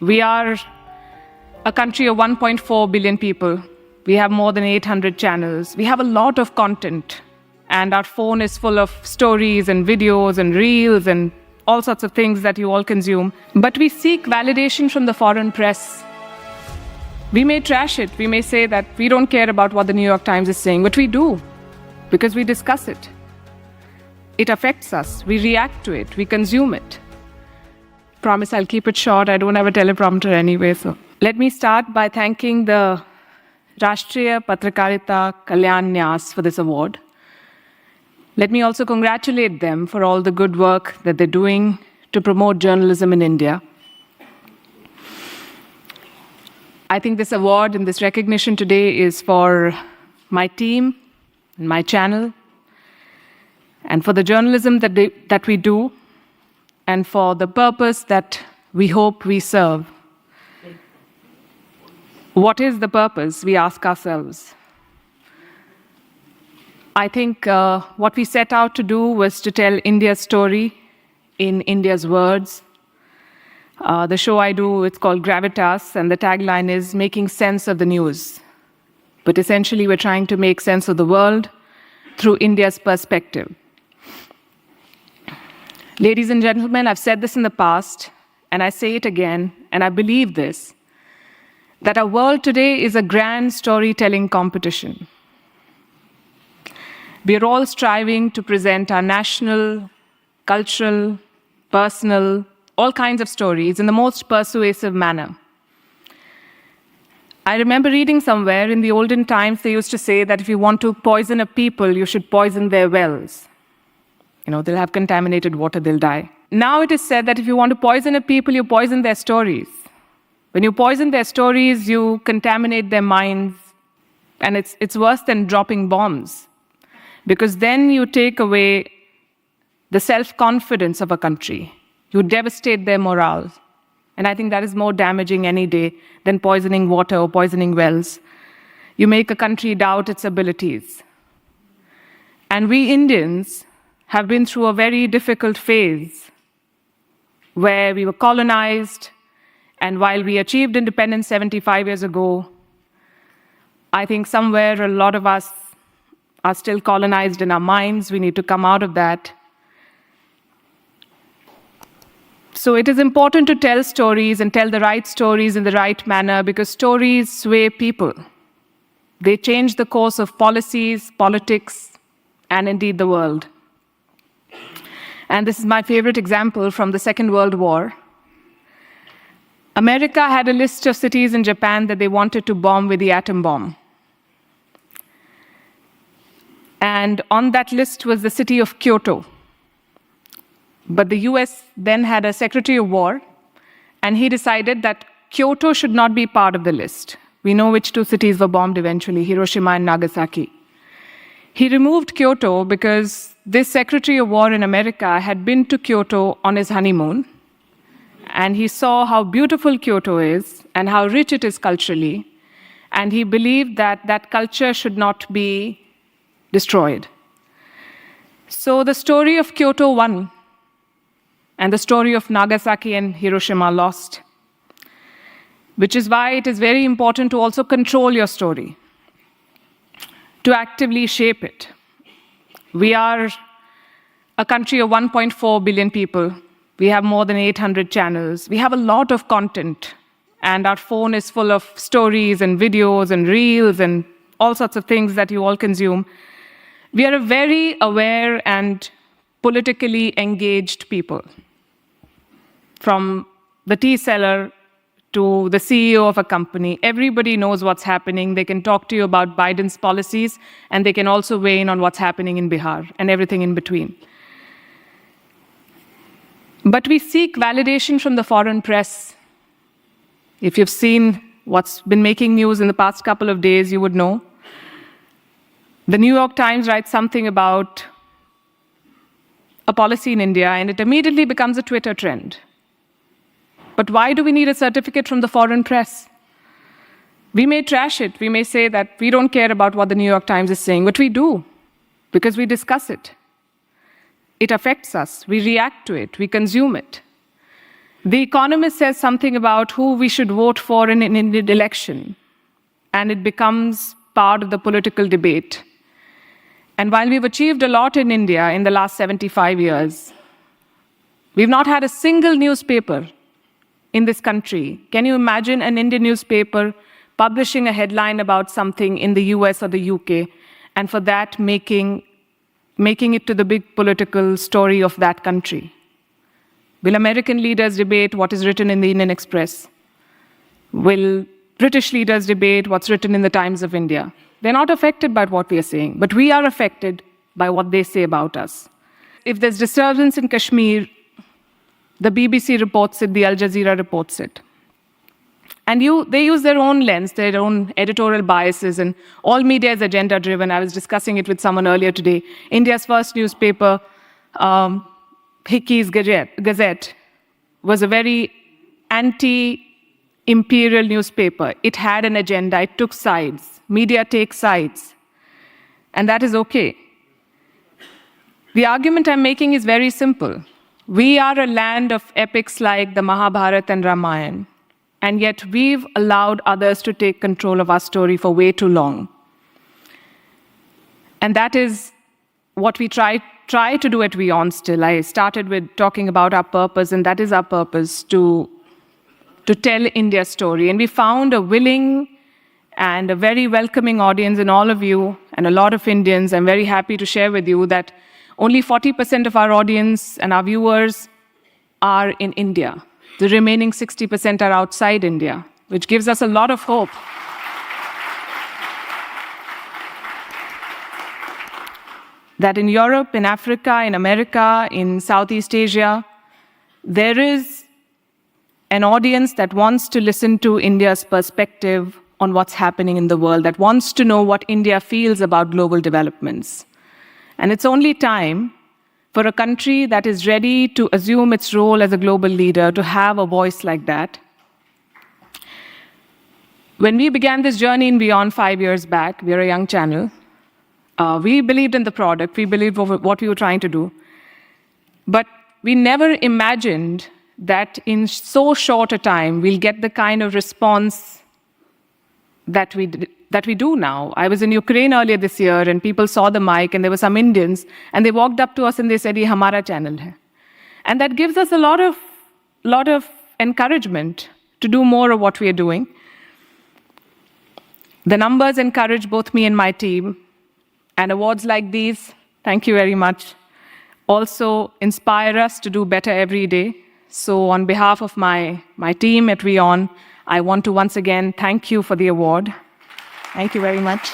We are a country of 1.4 billion people. We have more than 800 channels. We have a lot of content. And our phone is full of stories and videos and reels and all sorts of things that you all consume. But we seek validation from the foreign press. We may trash it. We may say that we don't care about what the New York Times is saying, but we do, because we discuss it. It affects us. We react to it. We consume it. Promise I'll keep it short. I don't have a teleprompter anyway. So let me start by thanking the Rashtriya Patrakarita Kalyan Nyas for this award. Let me also congratulate them for all the good work that they're doing to promote journalism in India. I think this award and this recognition today is for my team and my channel, and for the journalism that we do, and for the purpose that we hope we serve. What is the purpose, we ask ourselves. I think what we set out to do was to tell India's story in India's words. The show I do, it's called Gravitas, and the tagline is making sense of the news. But essentially, we're trying to make sense of the world through India's perspective. Ladies and gentlemen, I've said this in the past, and I say it again, and I believe this, that our world today is a grand storytelling competition. We are all striving to present our national, cultural, personal, all kinds of stories in the most persuasive manner. I remember reading somewhere in the olden times, they used to say that if you want to poison a people, you should poison their wells. They'll have contaminated water, they'll die. Now it is said that if you want to poison a people, you poison their stories. When you poison their stories, you contaminate their minds, and it's worse than dropping bombs, because then you take away the self-confidence of a country. You devastate their morale. And I think that is more damaging any day than poisoning water or poisoning wells. You make a country doubt its abilities. And we Indians have been through a very difficult phase where we were colonized, and while we achieved independence 75 years ago, I think somewhere a lot of us are still colonized in our minds. We need to come out of that. So it is important to tell stories and tell the right stories in the right manner, because stories sway people. They change the course of policies, politics, and indeed the world. And this is my favorite example from the Second World War. America had a list of cities in Japan that they wanted to bomb with the atom bomb. And on that list was the city of Kyoto. But the US then had a Secretary of War, and he decided that Kyoto should not be part of the list. We know which two cities were bombed eventually, Hiroshima and Nagasaki. He removed Kyoto because this Secretary of War in America had been to Kyoto on his honeymoon, and he saw how beautiful Kyoto is and how rich it is culturally, and he believed that that culture should not be destroyed. So the story of Kyoto won, and the story of Nagasaki and Hiroshima lost, which is why it is very important to also control your story, to actively shape it. We are a country of 1.4 billion people. We have more than 800 channels. We have a lot of content, and our phone is full of stories and videos and reels and all sorts of things that you all consume. We are a very aware and politically engaged people. From the tea seller to the CEO of a company, everybody knows what's happening. They can talk to you about Biden's policies, and they can also weigh in on what's happening in Bihar and everything in between. But we seek validation from the foreign press. If you've seen what's been making news in the past couple of days, you would know. The New York Times writes something about a policy in India, and it immediately becomes a Twitter trend. But why do we need a certificate from the foreign press? We may trash it. We may say that we don't care about what the New York Times is saying, but we do, because we discuss it. It affects us. We react to it. We consume it. The Economist says something about who we should vote for in an Indian election, and it becomes part of the political debate. And while we've achieved a lot in India in the last 75 years, we've not had a single newspaper in this country. Can you imagine an Indian newspaper publishing a headline about something in the US or the UK, and for that making it to the big political story of that country? Will American leaders debate what is written in the Indian Express? Will British leaders debate what's written in the Times of India? They're not affected by what we are saying, but we are affected by what they say about us. If there's disturbance in Kashmir, the BBC reports it, the Al Jazeera reports it. And they use their own lens, their own editorial biases, and all media is agenda-driven. I was discussing it with someone earlier today. India's first newspaper, Hickey's Gazette, was a very anti-imperial newspaper. It had an agenda, it took sides. Media takes sides, and that is okay. The argument I'm making is very simple. We are a land of epics like the Mahabharata and Ramayana, and yet we've allowed others to take control of our story for way too long. And that is what we try to do at Wion still. I started with talking about our purpose, and that is our purpose, to tell India's story. And we found a willing and a very welcoming audience in all of you and a lot of Indians. I'm very happy to share with you that only 40% of our audience and our viewers are in India. The remaining 60% are outside India, which gives us a lot of hope. That in Europe, in Africa, in America, in Southeast Asia, there is an audience that wants to listen to India's perspective on what's happening in the world, that wants to know what India feels about global developments. And it's only time for a country that is ready to assume its role as a global leader to have a voice like that. When we began this journey in Wion 5 years back, we are a young channel, we believed in the product, we believed what we were trying to do. But we never imagined that in so short a time, we'll get the kind of response that we do now. I was in Ukraine earlier this year, and people saw the mic, and there were some Indians, and they walked up to us and they said, "Ye hamara channel hai." And that gives us a lot of encouragement to do more of what we are doing. The numbers encourage both me and my team. And awards like these, thank you very much, also inspire us to do better every day. So on behalf of my team at Wion, I want to once again thank you for the award. Thank you very much.